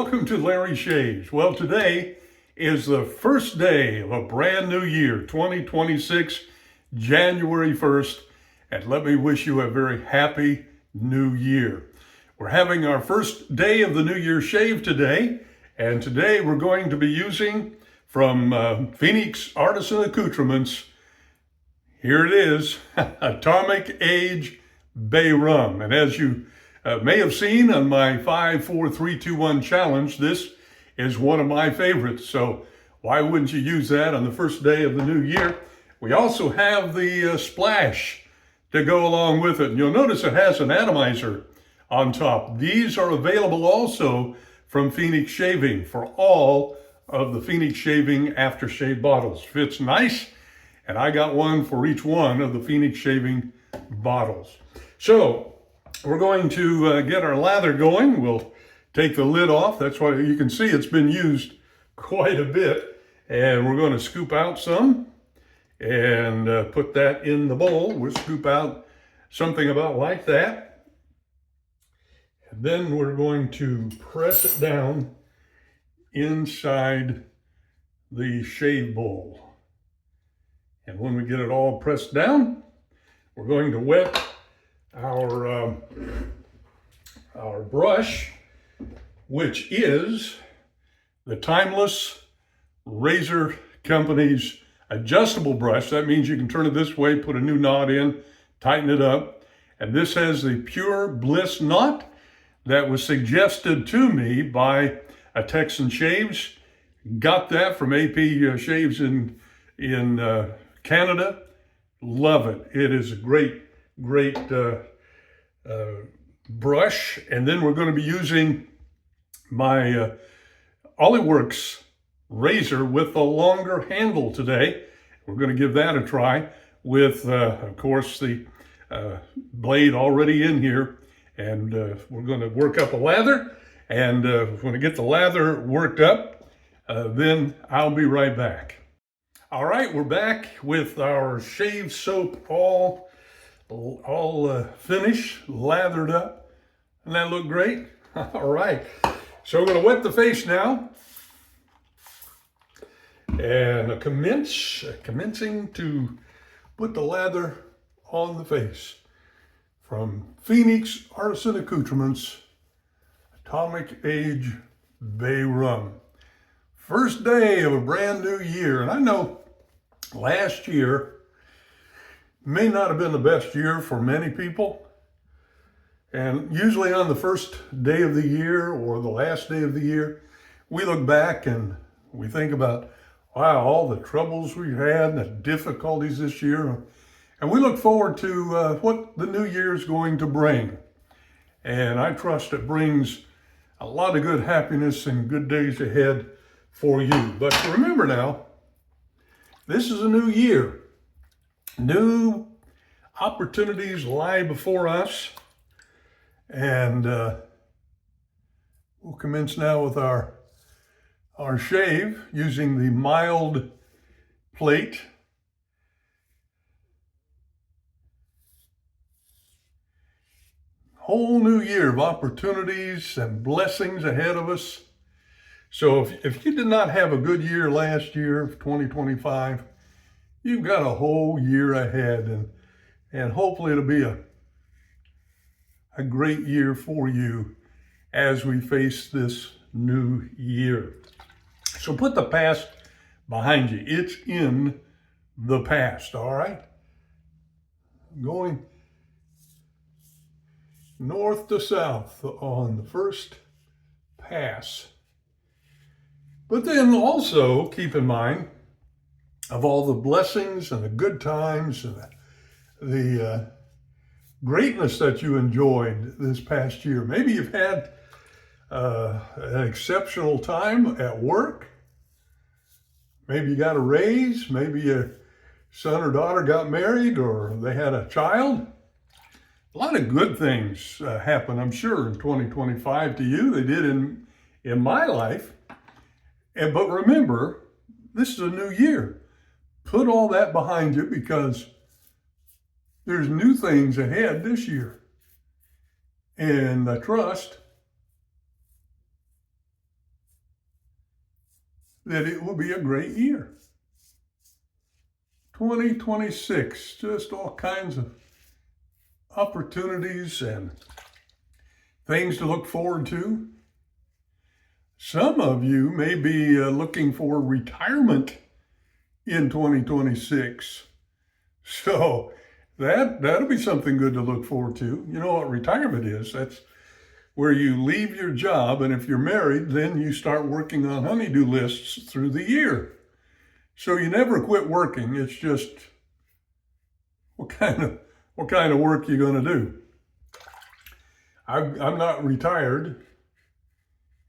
welcome to Larry Shaves. Well, today is the first day of a brand new year, 2026, January 1st, and let me wish you a very happy new year. We're having our first day of the New Year shave today, and today we're going to be using from Phoenix Artisan Accoutrements. Here it is, Atomic Age Bay Rum. And as you may have seen on my 5, 4, 3, 2, 1 challenge, this is one of my favorites. So why wouldn't you use that on the first day of the new year? We also have the splash to go along with it. And you'll notice it has an atomizer on top. These are available also from Phoenix Shaving for all of the Phoenix Shaving aftershave bottles. Fits nice, and I got one for each one of the Phoenix Shaving bottles. So we're going to get our lather going. We'll take the lid off. That's why you can see it's been used quite a bit. And we're going to scoop out some and put that in the bowl. We'll scoop out something about like that. And then we're going to press it down inside the shave bowl. And when we get it all pressed down, we're going to wet our brush, which is the Timeless Razor Company's adjustable brush. That means you can turn it this way, put a new knot in, tighten it up. And this has the Pure Bliss knot that was suggested to me by a Texan Shaves. Got that from AP Shaves in Canada. Love it. It is a great brush. And then we're going to be using my Ollyworks razor with a longer handle today. We're going to give that a try with, of course, the blade already in here. And we're going to work up a lather. And when I get the lather worked up, then I'll be right back. All right, we're back with our shave soap all finished, lathered up. Doesn't that look great? All right, so we're going to wet the face now. And commencing to put the lather on the face from Phoenix Artisan Accoutrements, Atomic Age Bay Rum. First day of a brand new year. And I know last year may not have been the best year for many people. And usually on the first day of the year or the last day of the year, we look back and we think about, wow, all the troubles we had and the difficulties this year. And we look forward to what the new year is going to bring. And I trust it brings a lot of good happiness and good days ahead for you. But remember now, this is a new year. New opportunities lie before us. And we'll commence now with our shave using the mild plate. Whole new year of opportunities and blessings ahead of us. So if you did not have a good year last year, 2025, you've got a whole year ahead, and hopefully it'll be a great year for you as we face this new year. So put the past behind you. It's in the past, all right? Going north to south on the first pass. But then also keep in mind of all the blessings and the good times and the greatness that you enjoyed this past year. Maybe you've had an exceptional time at work. Maybe you got a raise. Maybe your son or daughter got married or they had a child. A lot of good things happen, I'm sure, in 2025 to you. They did in my life. But remember, this is a new year. Put all that behind you because there's new things ahead this year. And I trust that it will be a great year. 2026, just all kinds of opportunities and things to look forward to. Some of you may be looking for retirement in 2026. So that'll be something good to look forward to. You know what retirement is? That's where you leave your job, and if you're married, then you start working on honey-do lists through the year. So you never quit working. It's just what kind of work you're going to do. I'm not retired,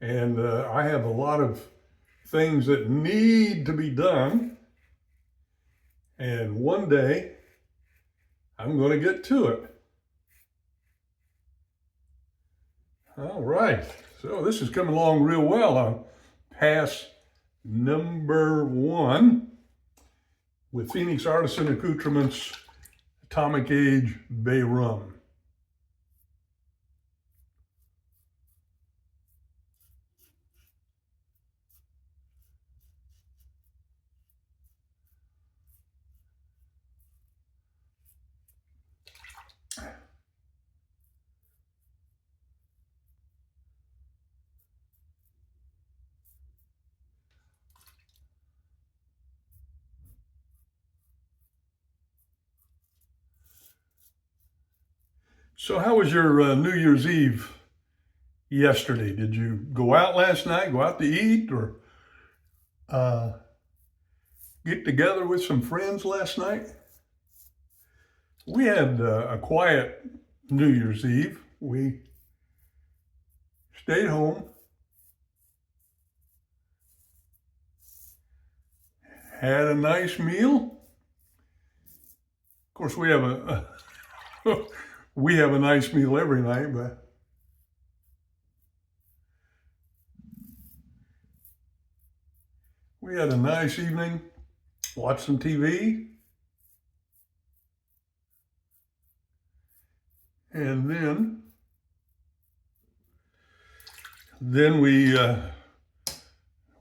and I have a lot of things that need to be done. And one day, I'm going to get to it. All right, so this is coming along real well on Paa'S number 1 with Phoenix Artisan Accoutrements Atomic Age Bay Rum. So how was your New Year's Eve yesterday? Did you go out last night, go out to eat, or get together with some friends last night? We had a quiet New Year's Eve. We stayed home, had a nice meal. Of course, we have we have a nice meal every night, but we had a nice evening, watched some TV, and then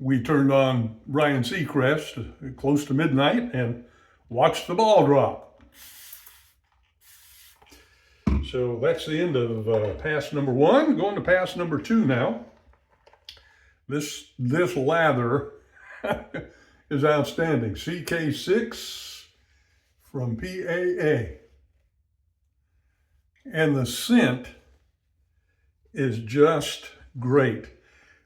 we turned on Ryan Seacrest close to midnight and watched the ball drop. So that's the end of Paa'S number 1. Going to Paa'S number 2 now. This lather is outstanding. CK6 from PAA. And the scent is just great.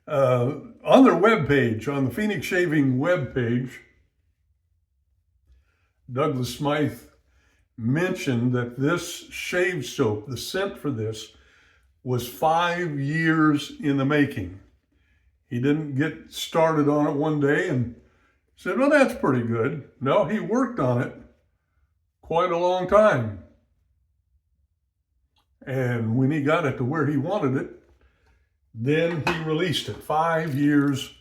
On their webpage, on the Phoenix Shaving webpage, Douglas Smythe mentioned that this shave soap, the scent for this, was 5 years in the making. He didn't get started on it one day and said, well, that's pretty good. No, he worked on it quite a long time. And when he got it to where he wanted it, then he released it. 5 years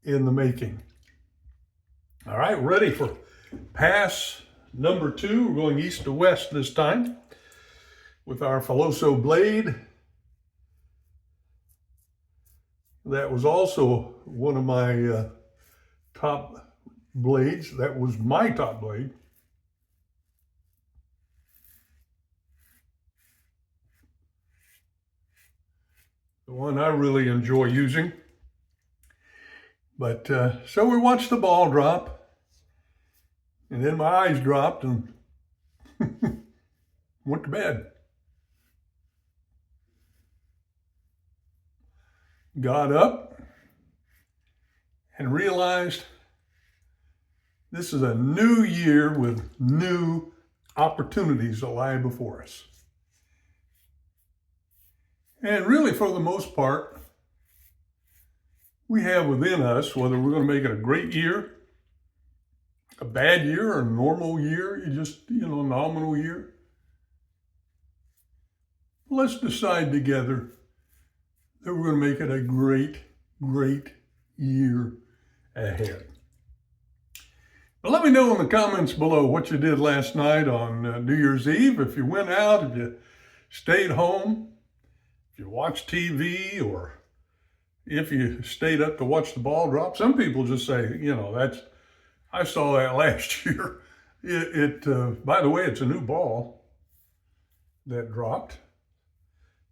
in the making. All right, ready for Paa'S number 2. We're going east to west this time with our Filoso blade. That was also one of my top blades. That was my top blade. The one I really enjoy using. But so we watched the ball drop. And then my eyes dropped and went to bed. Got up and realized this is a new year with new opportunities that lie before us. And really, for the most part, we have within us, whether we're going to make it a great year, a bad year, or a normal year, nominal year. Let's decide together that we're going to make it a great, great year ahead. But let me know in the comments below what you did last night on New Year's Eve. If you went out, if you stayed home, if you watched TV, or if you stayed up to watch the ball drop. Some people just say, I saw that last year. By the way, it's a new ball that dropped,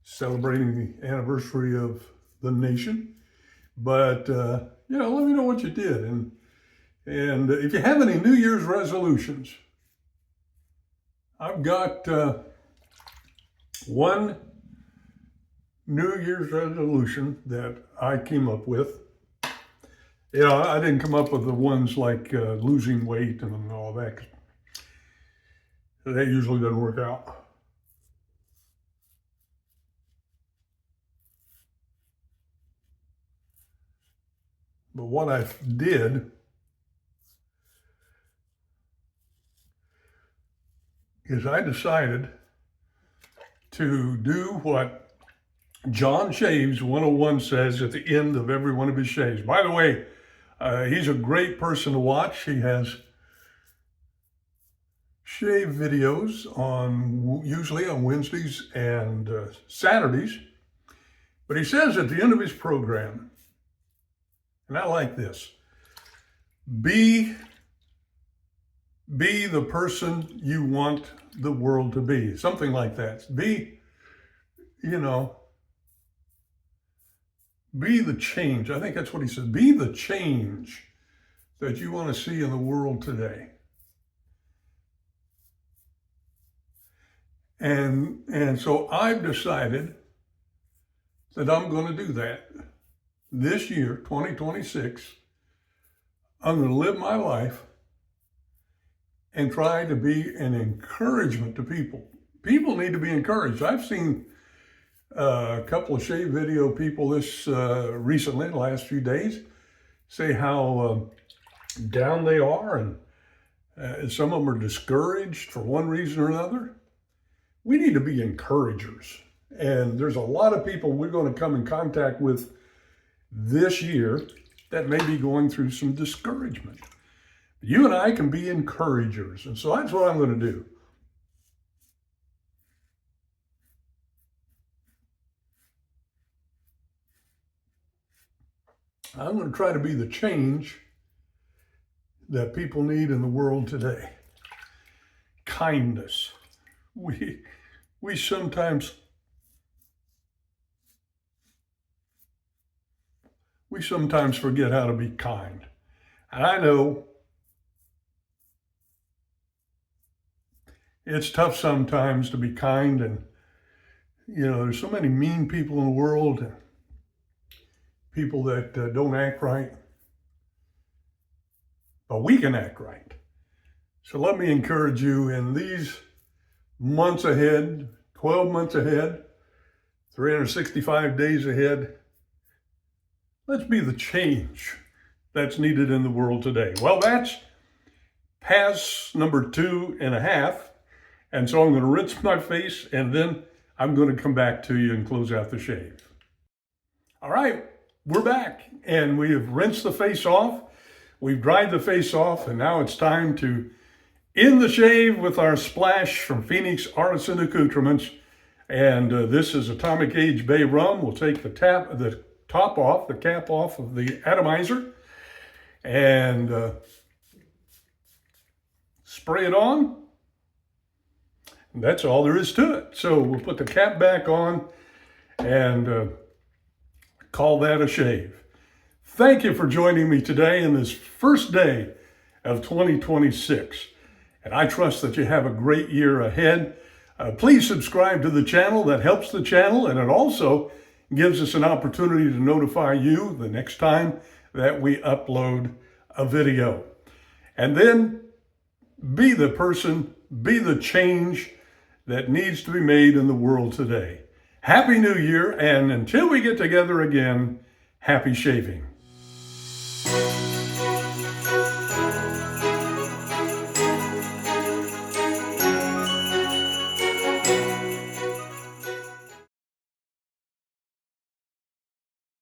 celebrating the anniversary of the nation. But, let me know what you did. And if you have any New Year's resolutions, I've got one New Year's resolution that I came up with. I didn't come up with the ones like losing weight and all that. That usually doesn't work out. But what I did is I decided to do what John Shaves 101 says at the end of every one of his shaves. By the way, he's a great person to watch. He has shave videos usually on Wednesdays and Saturdays. But he says at the end of his program, and I like this, be the person you want the world to be. Something like that. Be the change. I think that's what he said. Be the change that you want to see in the world today. And so I've decided that I'm going to do that. This year, 2026, I'm going to live my life and try to be an encouragement to people. People need to be encouraged. I've seen a couple of shave video people recently, the last few days, say how down they are, and some of them are discouraged for one reason or another. We need to be encouragers. And there's a lot of people we're going to come in contact with this year that may be going through some discouragement. You and I can be encouragers. And so that's what I'm going to do. I'm going to try to be the change that people need in the world today. Kindness. We sometimes forget how to be kind. And I know it's tough sometimes to be kind, and there's so many mean people in the world, and people that don't act right. But we can act right. So let me encourage you in these months ahead, 12 months ahead, 365 days ahead. Let's be the change that's needed in the world today. Well, that's Paa'S number 2.5. And so I'm going to rinse my face, and then I'm going to come back to you and close out the shave. All right, we're back, and we have rinsed the face off. We've dried the face off, and now it's time to end the shave with our splash from Phoenix Artisan Accoutrements. And this is Atomic Age Bay Rum. We'll take the cap off of the atomizer, and spray it on. And that's all there is to it. So we'll put the cap back on and call that a shave. Thank you for joining me today in this first day of 2026. And I trust that you have a great year ahead. Please subscribe to the channel. That helps the channel, and it also gives us an opportunity to notify you the next time that we upload a video. And then be the person, be the change that needs to be made in the world today. Happy New Year, and until we get together again, happy shaving.